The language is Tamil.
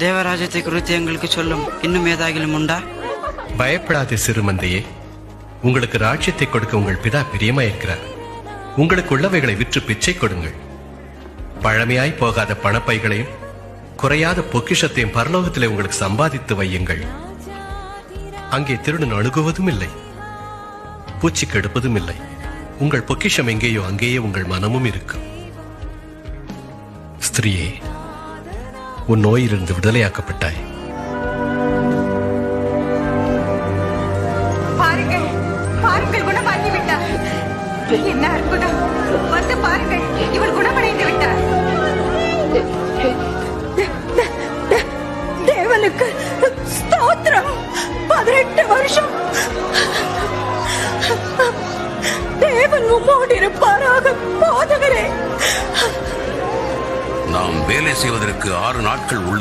தேவராஜ்யத்தை குறித்து எங்களுக்கு சொல்லும். இன்னும் ஏதாகிலும் உண்டா? பயப்படாதே சிறுமந்தையே, உங்களுக்கு ராஜ்யத்தை கொடுக்க உங்கள் பிதா பிரியமாயிருக்கிறார். உங்களுக்கு உள்ளவைகளை விற்று பிச்சை கொடுங்கள். பழமையாய் போகாத பணப்பைகளையும் குறையாத பொக்கிஷத்தையும் பரலோகத்திலே உங்களுக்கு சம்பாதித்து வையுங்கள். அங்கே திருடன் அணுகுவதும் இல்லை, பூச்சி கெடுப்பதும் இல்லை. உங்கள் பொக்கிஷம் எங்கேயோ அங்கேயே உங்கள் மனமும் இருக்கும். ஸ்திரீயே, உன் நோயிலிருந்து விடுதலையாக்கப்பட்டாய். பாருங்கள், பாருங்கள், குணமாகி விட்டார். என்ன அற்புதம்! வந்து பாருங்கள், இவள் குணமடைந்து விட்டார். தேவனுக்கு ஸ்தோத்திரம். 18 வருஷம் தேவன் உம்மோடு இருப்பாராக. போதகரே, நாம் வேலை செய்வதற்கு 6 நாட்கள் உள்ள